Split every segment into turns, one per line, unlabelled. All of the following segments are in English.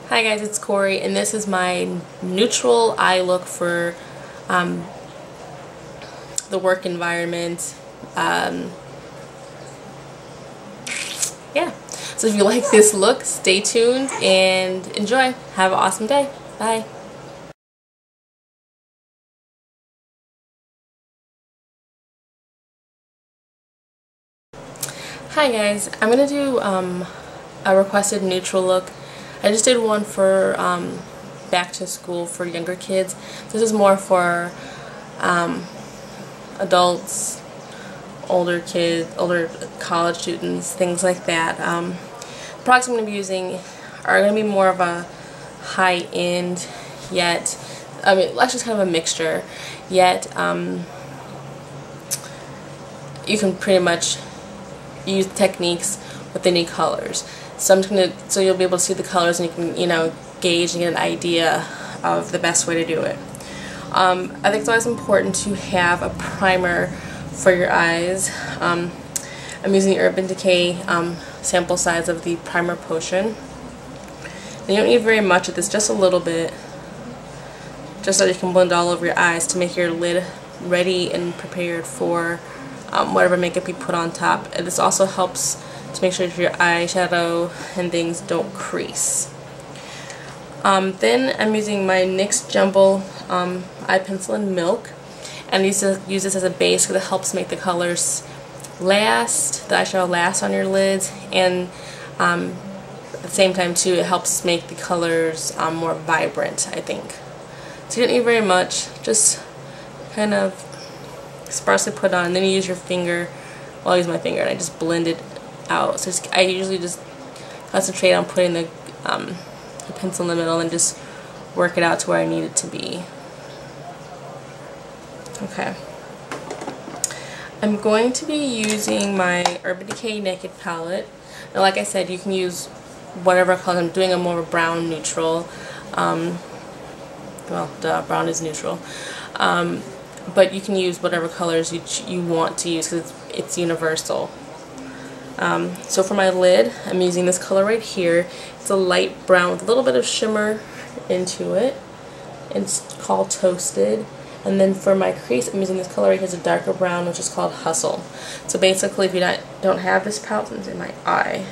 Hi guys, it's Corey, and this is my neutral eye look for the work environment. Yeah, so if you like this look, stay tuned and enjoy. Have an awesome day. Bye. Hi guys, I'm going to do a requested neutral look. I just did one for back to school for younger kids. This is more for adults, older kids, older college students, things like that. The products I'm going to be using are going to be more of a high-end, yet, actually it's kind of a mixture, yet you can pretty much use techniques with any colors. So so you'll be able to see the colors and you can, gauge and get an idea of the best way to do it. I think it's always important to have a primer for your eyes. I'm using the Urban Decay sample size of the primer potion. And you don't need very much of this, just a little bit, just so you can blend all over your eyes to make your lid ready and prepared for whatever makeup you put on top. And this also helps to make sure your eyeshadow and things don't crease. Then I'm using my NYX Jumbo eye pencil in Milk, and I used to use this as a base because it helps make the colors last, the eyeshadow last on your lids, and at the same time too it helps make the colors more vibrant, I think. So you don't need very much, just kind of sparsely put on, and then you use your finger. Well, I use my finger and I just blend it out. So I usually just concentrate on putting the pencil in the middle and just work it out to where I need it to be. Okay. I'm going to be using my Urban Decay Naked palette. Now, like I said, you can use whatever color. I'm doing a more of a brown neutral. Well, duh, brown is neutral. But you can use whatever colors you want to use because it's universal. So for my lid, I'm using this color right here. It's a light brown with a little bit of shimmer into it. It's called Toasted. And then for my crease, I'm using this color right here. It's a darker brown, which is called Hustle. So basically, if you don't have this palette, it's in my eye.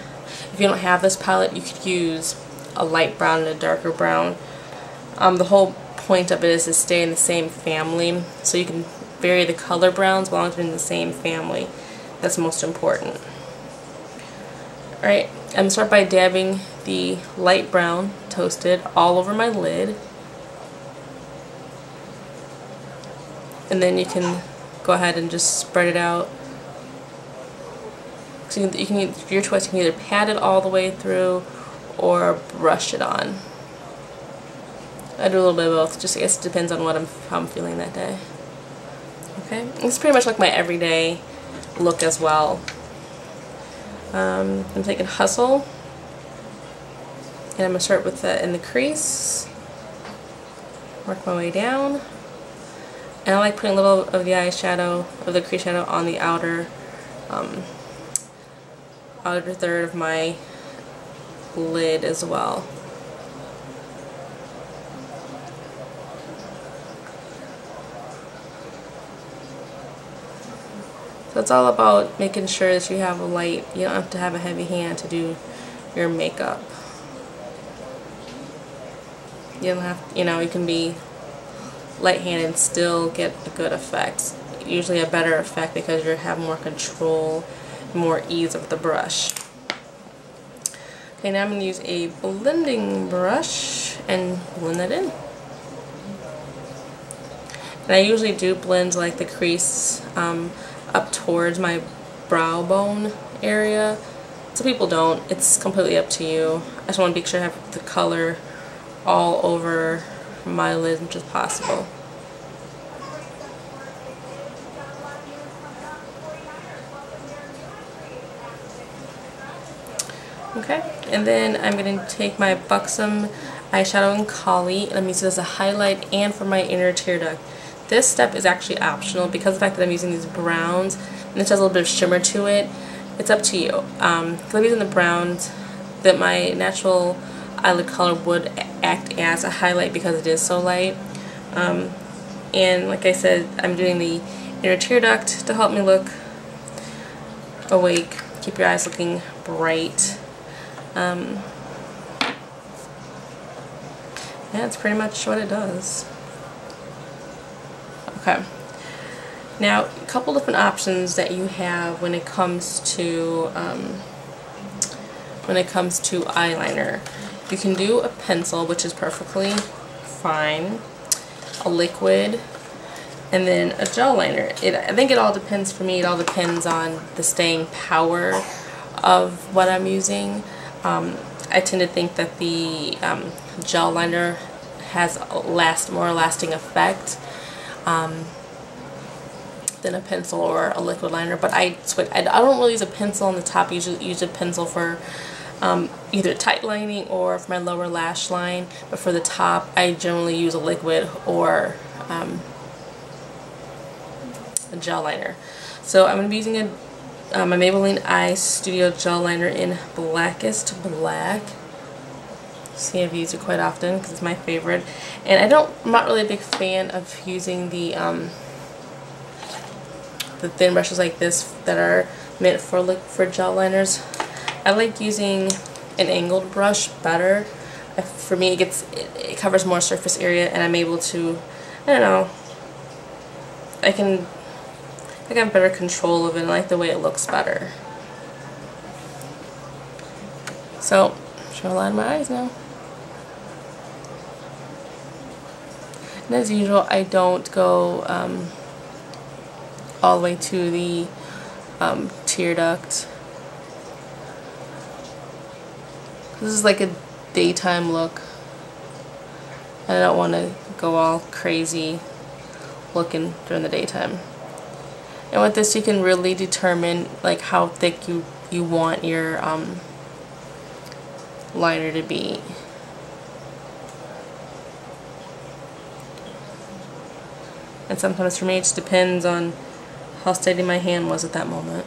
If you don't have this palette, you could use a light brown and a darker brown. The whole point of it is to stay in the same family, so you can vary the color browns while they're in the same family. That's most important. Alright, I'm going to start by dabbing the light brown Toasted all over my lid. And then you can go ahead and just spread it out. So you can your choice, you can either pat it all the way through or brush it on. I do a little bit of both, just I guess it depends on how I'm feeling that day. Okay, it's pretty much like my everyday look as well. I'm taking Hustle, and I'm going to start with that in the crease, work my way down, and I like putting a little of the eyeshadow, of the crease shadow on the outer third of my lid as well. So it's all about making sure that you have a light, you don't have to have a heavy hand to do your makeup. You don't have, you can be light-handed and still get a good effect. Usually a better effect because you have more control, more ease of the brush. Okay, now I'm going to use a blending brush and blend that in. And I usually do blend like the crease up towards my brow bone area. Some people don't. It's completely up to you. I just want to make sure I have the color all over my lid as much as possible. Okay, and then I'm going to take my Buxom eyeshadow in Collie, and I'm using it as a highlight and for my inner tear duct. This step is actually optional because of the fact that I'm using these browns and this has a little bit of shimmer to it. It's up to you. Because I'm using the browns, that my natural eyelid color would act as a highlight because it is so light. And like I said, I'm doing the inner tear duct to help me look awake, keep your eyes looking bright. Yeah, that's pretty much what it does. Okay. Now, a couple different options that you have when it comes to eyeliner. You can do a pencil, which is perfectly fine, a liquid, and then a gel liner. I think it all depends, for me, it all depends on the staying power of what I'm using. I tend to think that the gel liner has a more lasting effect than a pencil or a liquid liner, but I don't really use a pencil on the top. I usually use a pencil for either tight lining or for my lower lash line, but for the top I generally use a liquid or a gel liner. So I'm going to be using my Maybelline Eye Studio Gel Liner in Blackest Black. See, I've used it quite often because it's my favorite, and I'm not really a big fan of using the thin brushes like this that are meant for gel liners. I like using an angled brush better. For me, it covers more surface area, and I'm able to, I don't know, I have better control of it, and I like the way it looks better. So, I'm trying to line my eyes now. And as usual, I don't go all the way to the tear duct. This is like a daytime look. I don't want to go all crazy looking during the daytime. And with this, you can really determine like how thick you want your liner to be. And sometimes for me, it just depends on how steady my hand was at that moment.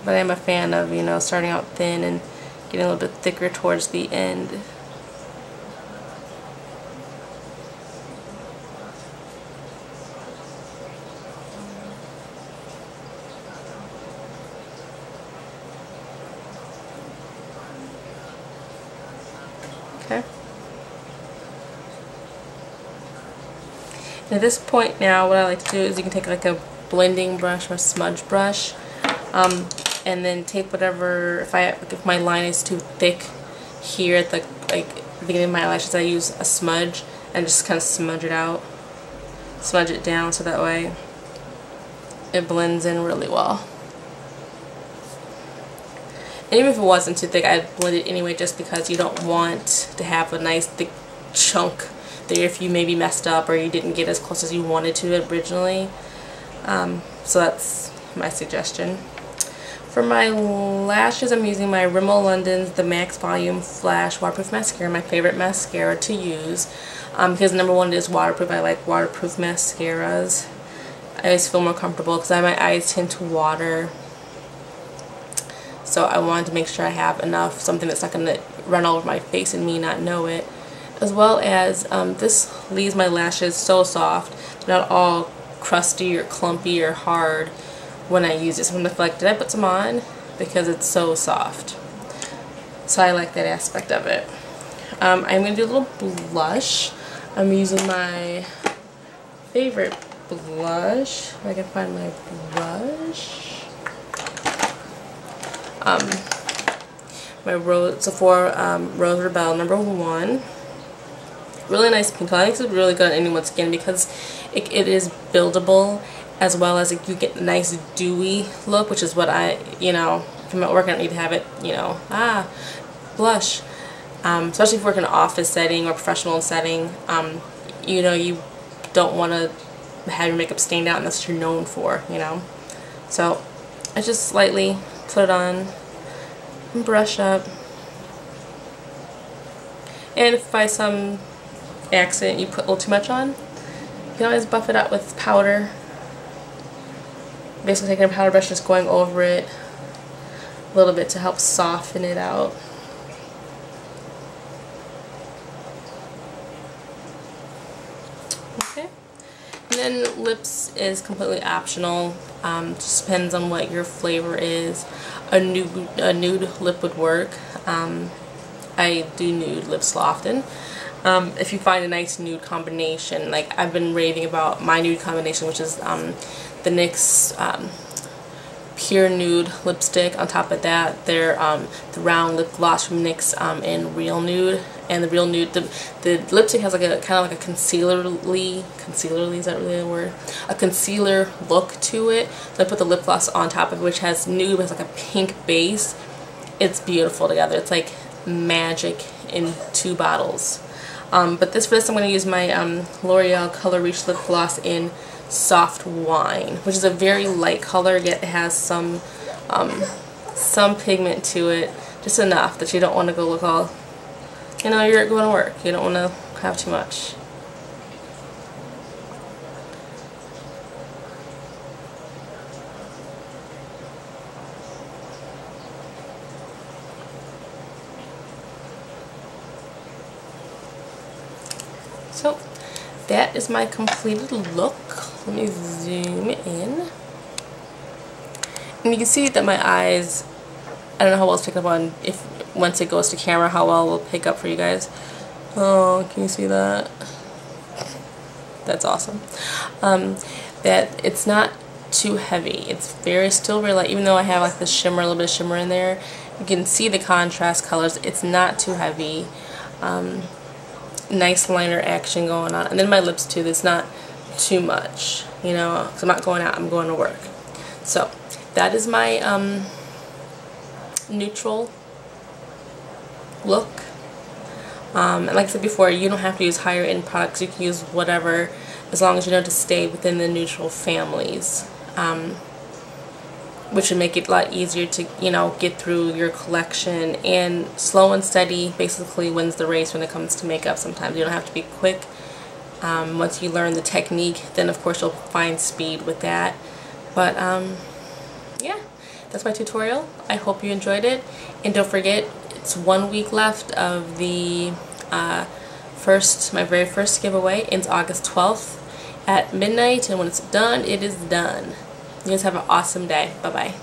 But I'm a fan of, you know, starting out thin and getting a little bit thicker towards the end. Okay. And at this point now, what I like to do is you can take like a blending brush or a smudge brush, and then take whatever, if my line is too thick here at the beginning of my eyelashes, I use a smudge and just kind of smudge it out, smudge it down so that way it blends in really well. And even if it wasn't too thick, I'd blend it anyway, just because you don't want to have a nice thick chunk there if you maybe messed up or you didn't get as close as you wanted to originally. So that's my suggestion. For my lashes, I'm using my Rimmel London's The Max Volume Flash Waterproof Mascara, my favorite mascara to use, because number one, it is waterproof. I like waterproof mascaras. I always feel more comfortable because my eyes tend to water. So I wanted to make sure I have enough, something that's not going to run all over my face and me not know it. As well as, this leaves my lashes so soft, not all crusty or clumpy or hard when I use it. So I'm going to feel like, did I put some on? Because it's so soft. So I like that aspect of it. I'm going to do a little blush. I'm using my favorite blush. If I can find my brush. My Sephora Rose Rebelle #1. Really nice pink color. I think it's really good on anyone's skin because it is buildable, as well as you get a nice dewy look, which is what if I'm at work, I don't need to have it, blush. Especially if you work in an office setting or professional setting, you don't want to have your makeup stained out, and that's what you're known for, So I just slightly put it on and brush up. And if by some accident you put a little too much on, you can always buff it out with powder. Basically taking a powder brush, just going over it a little bit to help soften it out. Okay. And then lips is completely optional. Just depends on what your flavor is. A nude lip would work. I do nude lips often. If you find a nice nude combination, like I've been raving about my nude combination, which is the NYX Pure Nude lipstick. On top of that, they're the round lip gloss from NYX in Real Nude. And the Real Nude, the lipstick has like a kind of like a concealerly, is that really a word? A concealer look to it. So I put the lip gloss on top of it, which has nude with like a pink base. It's beautiful together. It's like magic in 2 bottles. But for this I'm going to use my L'Oreal Color Reach Lip Gloss in Soft Wine, which is a very light color, yet it has some pigment to it, just enough that you don't want to go look all, you know, you're going to work. You don't want to have too much. So that is my completed look. Let me zoom in. And you can see that my eyes, I don't know how well it's picking up on, if once it goes to camera, how well it will pick up for you guys. Oh, can you see that? That's awesome. That it's not too heavy. It's still very light, even though I have like the shimmer, a little bit of shimmer in there. You can see the contrast colors. It's not too heavy. Nice liner action going on. And then my lips too, that's not too much, you know, because I'm not going out, I'm going to work. So that is my neutral look. And like I said before, you don't have to use higher end products. You can use whatever, as long as you know to stay within the neutral families, which would make it a lot easier to, you know, get through your collection. And slow and steady basically wins the race when it comes to makeup. Sometimes you don't have to be quick. Once you learn the technique, then of course you'll find speed with that. But yeah, that's my tutorial. I hope you enjoyed it, and don't forget, it's 1 week left of the my very first giveaway. It's August 12th at midnight, and when it's done, it is done. You guys have an awesome day. Bye bye.